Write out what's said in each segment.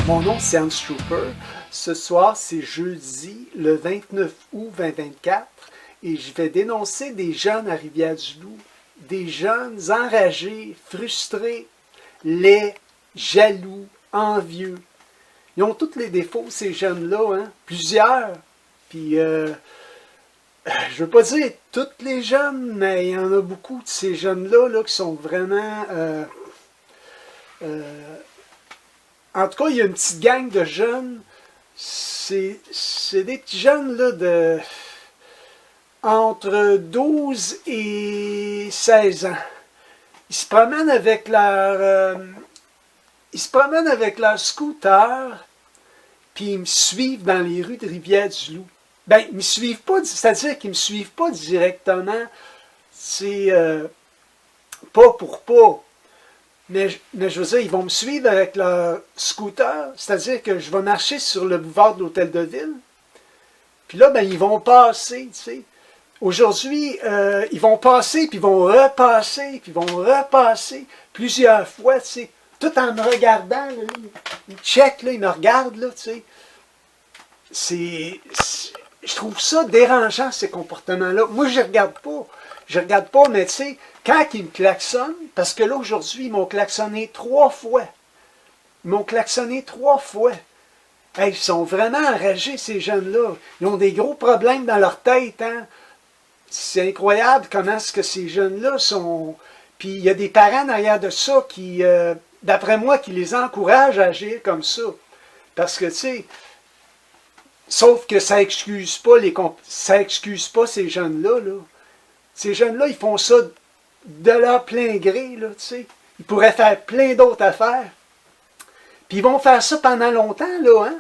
Mon nom c'est Hans Trooper. Ce soir c'est jeudi le 29 août 2024 et je vais dénoncer des jeunes à Rivière-du-Loup, des jeunes enragés, frustrés, laids, jaloux, envieux. Ils ont tous les défauts ces jeunes-là, hein? Plusieurs. Puis je veux pas dire tous les jeunes, mais il y en a beaucoup de ces jeunes-là là, qui sont vraiment... en tout cas, il y a une petite gang de jeunes. C'est des petits jeunes là, de entre 12 et 16 ans. Ils se promènent avec leur scooter, puis ils me suivent dans les rues de Rivière-du-Loup. Ben, ils me suivent pas, c'est-à-dire qu'ils me suivent pas directement. C'est pas pour pas. Mais je veux dire, ils vont me suivre avec leur scooter, c'est-à-dire que je vais marcher sur le boulevard de l'Hôtel de Ville. Puis là, ben, ils vont passer, tu sais. Aujourd'hui, ils vont passer, puis ils vont repasser, puis ils vont repasser plusieurs fois, tu sais. Tout en me regardant, là, ils checkent, là, ils me regardent, là, tu sais. Je trouve ça dérangeant, ces comportements-là. Moi, je ne regarde pas. Je ne regarde pas, mais tu sais, quand ils me klaxonnent, parce que là, aujourd'hui, ils m'ont klaxonné 3 fois. Ils m'ont klaxonné 3 fois. Hey, ils sont vraiment enragés, ces jeunes-là. Ils ont des gros problèmes dans leur tête, hein. C'est incroyable comment est-ce que ces jeunes-là sont... Puis il y a des parents derrière de ça qui, d'après moi, qui les encouragent à agir comme ça. Parce que, tu sais... Sauf que ça excuse pas ces jeunes-là, là. Ces jeunes-là, ils font ça de leur plein gré, là, tu sais. Ils pourraient faire plein d'autres affaires. Puis ils vont faire ça pendant longtemps, là,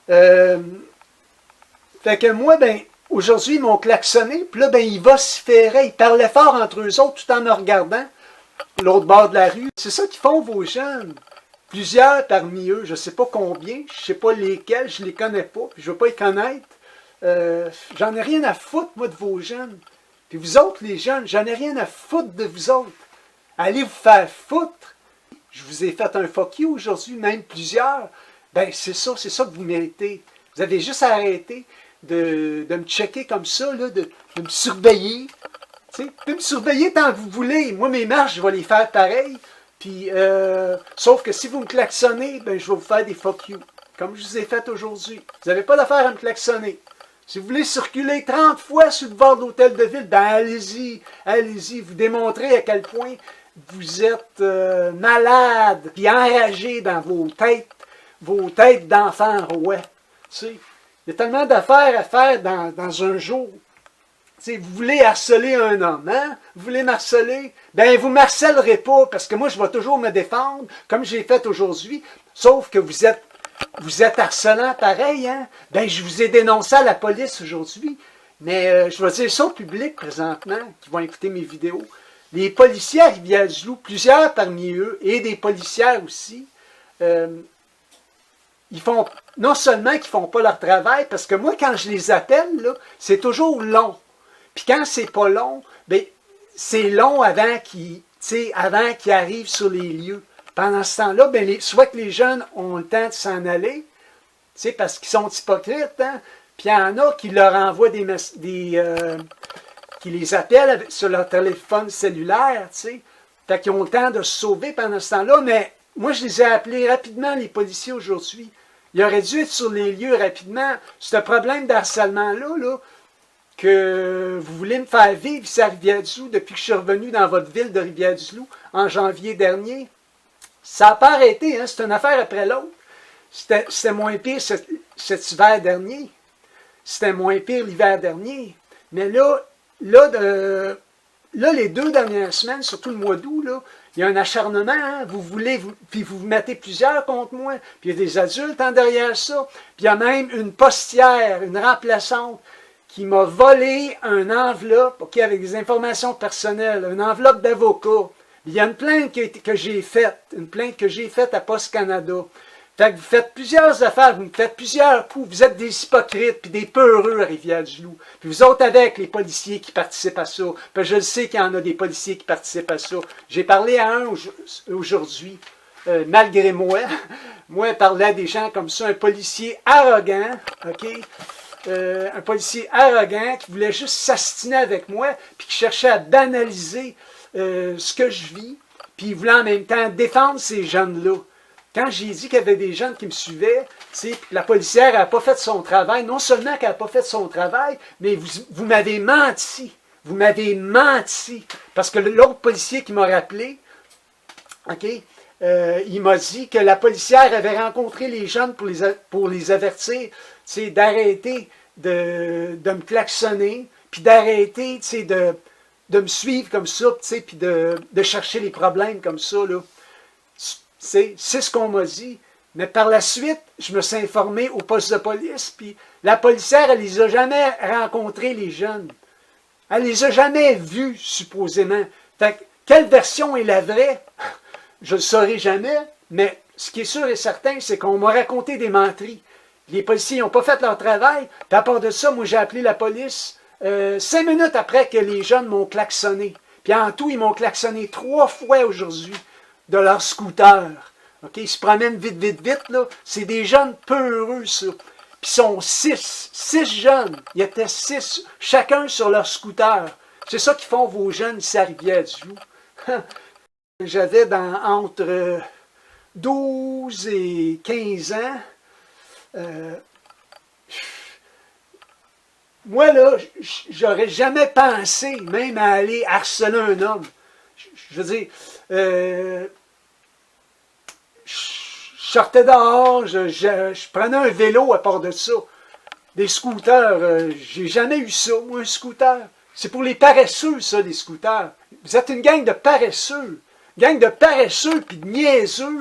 hein. Fait que moi, ben, aujourd'hui, ils m'ont klaxonné, puis là, ben, ils vociféraient, ils parlaient fort entre eux autres, tout en me regardant, l'autre bord de la rue. C'est ça qu'ils font, vos jeunes. Plusieurs parmi eux, je ne sais pas combien, je ne sais pas lesquels, je ne les connais pas, puis je ne veux pas les connaître. J'en ai rien à foutre, moi, de vos jeunes. Puis vous autres, les jeunes, j'en ai rien à foutre de vous autres. Allez vous faire foutre. Je vous ai fait un fuck you aujourd'hui, même plusieurs. Ben, c'est ça que vous méritez. Vous avez juste arrêté de me checker comme ça, là, de me surveiller. Tu sais, vous pouvez me surveiller tant que vous voulez. Moi, mes marches, je vais les faire pareil. Puis, sauf que si vous me klaxonnez, ben, je vais vous faire des fuck you. Comme je vous ai fait aujourd'hui. Vous n'avez pas d'affaire à me klaxonner. Si vous voulez circuler 30 fois sur le bord de l'Hôtel de Ville, ben allez-y, allez-y. Vous démontrez à quel point vous êtes malade, puis enragé dans vos têtes d'enfants rois. Tu sais, il y a tellement d'affaires à faire dans un jour. Tu sais, vous voulez harceler un homme, hein? Vous voulez m'harceler? Ben, vous ne m'harcèlerez pas, parce que moi, je vais toujours me défendre, comme j'ai fait aujourd'hui, sauf que vous êtes harcelant pareil, hein? Ben, je vous ai dénoncé à la police aujourd'hui, mais je vais dire ça au public présentement, qui vont écouter mes vidéos. Les policiers à Rivière-du-Loup, plusieurs parmi eux, et des policières aussi, ils font, non seulement qu'ils ne font pas leur travail, parce que moi, quand je les appelle, là, c'est toujours long. Puis quand c'est pas long, ben, c'est long avant qu'ils arrivent sur les lieux. Pendant ce temps-là, ben, soit que les jeunes ont le temps de s'en aller, parce qu'ils sont hypocrites, hein? Puis il y en a qui leur envoient qui les appellent sur leur téléphone cellulaire, fait qu'ils ont le temps de se sauver pendant ce temps-là, mais moi je les ai appelés rapidement, les policiers aujourd'hui. Ils auraient dû être sur les lieux rapidement. Ce problème d'harcèlement-là, là, que vous voulez me faire vivre ici à Rivière-du-Loup depuis que je suis revenu dans votre ville de Rivière-du-Loup en janvier dernier. Ça n'a pas arrêté, hein? C'est une affaire après l'autre. C'était moins pire cet hiver dernier. C'était moins pire l'hiver dernier. Mais là, les 2 dernières semaines, surtout le mois d'août, là, il y a un acharnement. Hein? Puis vous mettez plusieurs contre moi. Puis il y a des adultes en derrière ça. Puis il y a même une postière, une remplaçante, qui m'a volé une enveloppe, avec des informations personnelles, une enveloppe d'avocat. Il y a une plainte que j'ai faite, à Poste Canada. Fait que vous faites plusieurs affaires, vous me faites plusieurs coups, vous êtes des hypocrites, puis des peureux à Rivière-du-Loup. Puis vous autres avec les policiers qui participent à ça. Puis je le sais qu'il y en a des policiers qui participent à ça. J'ai parlé à un aujourd'hui. malgré moi. Moi, parler à des gens comme ça, un policier arrogant, OK? Un policier arrogant qui voulait juste s'astiner avec moi, puis qui cherchait à banaliser ce que je vis, puis il voulait en même temps défendre ces jeunes-là. Quand j'ai dit qu'il y avait des jeunes qui me suivaient, puis que la policière n'a pas fait son travail, non seulement qu'elle n'a pas fait son travail, mais vous m'avez menti. Vous m'avez menti. Parce que l'autre policier qui m'a rappelé, OK, il m'a dit que la policière avait rencontré les jeunes pour les avertir d'arrêter de me klaxonner, puis d'arrêter de me suivre comme ça, puis de chercher les problèmes comme ça. C'est ce qu'on m'a dit. Mais par la suite, je me suis informé au poste de police, puis la policière, elle les a jamais rencontrés, les jeunes. Elle les a jamais vus, supposément. Fait que, quelle version est la vraie? Je ne le saurai jamais, mais ce qui est sûr et certain, c'est qu'on m'a raconté des menteries. Les policiers n'ont pas fait leur travail, puis à part de ça, moi j'ai appelé la police 5 minutes après que les jeunes m'ont klaxonné. Puis en tout, ils m'ont klaxonné 3 fois aujourd'hui de leur scooter. Okay? Ils se promènent vite, vite, vite, là. C'est des jeunes peureux, ça. Puis ils sont 6 jeunes. Il y était 6, chacun sur leur scooter. C'est ça qu'ils font vos jeunes ici à Rivière-du-Loup. J'avais entre 12 et 15 ans. Moi, là, j'aurais jamais pensé même à aller harceler un homme. Je veux dire, je sortais dehors, je prenais un vélo à part de ça. Des scooters, j'ai jamais eu ça, moi, un scooter. C'est pour les paresseux, ça, les scooters. Vous êtes une gang de paresseux. Gang de paresseux, puis de niaiseux,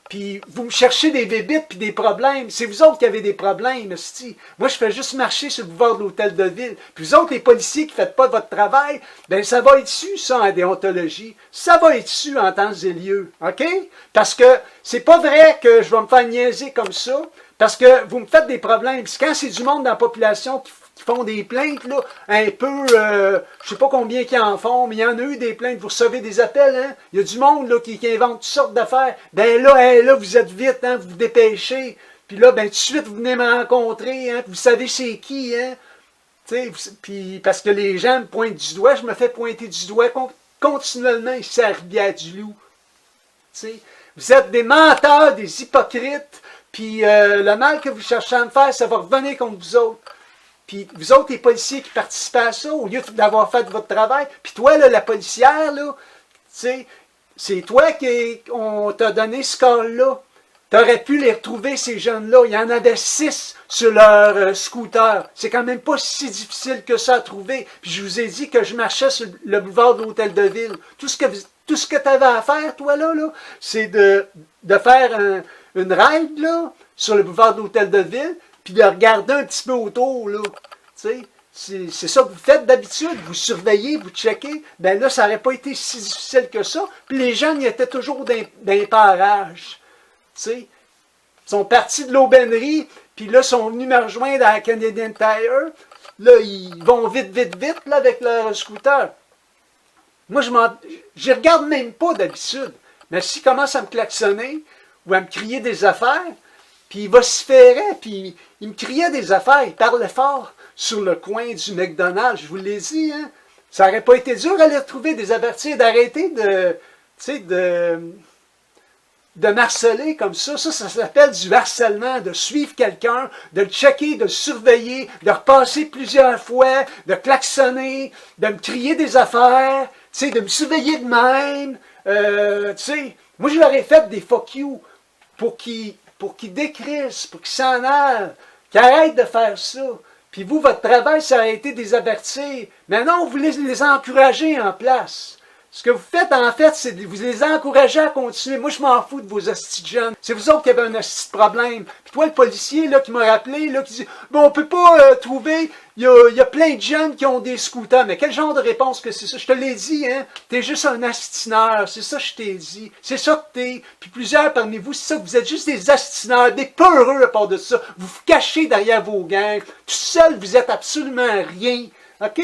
puis vous me cherchez des bébites puis des problèmes. C'est vous autres qui avez des problèmes, esti. Moi, je fais juste marcher sur le boulevard de l'hôtel de ville. Puis vous autres, les policiers qui ne faites pas votre travail, ben ça va être su, ça, en déontologie. Ça va être su en temps et lieu, OK? Parce que c'est pas vrai que je vais me faire niaiser comme ça, parce que vous me faites des problèmes. Puis quand c'est du monde dans la population qui font des plaintes, là, un peu, je sais pas combien qui en font, mais il y en a eu des plaintes, vous recevez des appels, hein? Il y a du monde là, qui invente toutes sortes d'affaires. Ben là, vous êtes vite, hein? Vous vous dépêchez. Puis là, ben tout de suite, vous venez me rencontrer, hein? Vous savez c'est qui, hein? Puis parce que les gens me pointent du doigt, je me fais pointer du doigt continuellement ici à Rivière-du-Loup. Vous êtes des menteurs, des hypocrites, puis le mal que vous cherchez à me faire, ça va revenir contre vous autres. Puis vous autres, les policiers qui participent à ça, au lieu d'avoir fait votre travail, puis toi, là, la policière, là, c'est toi on t'a donné ce call-là. Tu aurais pu les retrouver, ces jeunes-là. Il y en avait 6 sur leur scooter. C'est quand même pas si difficile que ça à trouver. Puis je vous ai dit que je marchais sur le boulevard de l'Hôtel de Ville. Tout ce que tu avais à faire, toi, là c'est de faire une ride, là, sur le boulevard de l'Hôtel de Ville, puis de regarder un petit peu autour, là. C'est ça que vous faites d'habitude, vous surveillez, vous checkez. Ben là, ça n'aurait pas été si difficile que ça. Puis les jeunes, ils étaient toujours dans les parages. Ils sont partis de l'aubainerie, puis là, ils sont venus me rejoindre à la Canadian Tire. Là, ils vont vite, vite, vite, là, avec leur scooter. Moi, je ne regarde même pas d'habitude. Mais s'ils commencent à me klaxonner ou à me crier des affaires, puis il vociférait, puis il me criait des affaires, il parlait fort sur le coin du McDonald's. Je vous l'ai dit, hein? Ça n'aurait pas été dur à les retrouver, des avertir, d'arrêter de harceler comme ça. Ça s'appelle du harcèlement, de suivre quelqu'un, de le checker, de le surveiller, de repasser plusieurs fois, de klaxonner, de me crier des affaires, de me surveiller de même. Moi, je leur ai fait des fuck you pour qu'ils décrissent, pour qu'ils s'en aillent, qu'ils arrêtent de faire ça. Puis vous, votre travail, ça a été de les avertir. Mais non, vous les encouragez en place. Ce que vous faites, en fait, c'est de vous les encourager à continuer. Moi, je m'en fous de vos hosties de jeunes. C'est vous autres qui avez un hostie de problème. Puis toi, le policier là, qui m'a rappelé, là, qui dit « Bon, on peut pas trouver... Il y a plein de jeunes qui ont des scooters. » Mais quel genre de réponse que c'est ça? Je te l'ai dit, hein? T'es juste un astineur. C'est ça que je t'ai dit. C'est ça que t'es. Puis plusieurs parmi vous, c'est ça, vous êtes juste des astineurs, des peureux à part de ça. Vous vous cachez derrière vos gangs. Tout seul, vous êtes absolument rien. OK?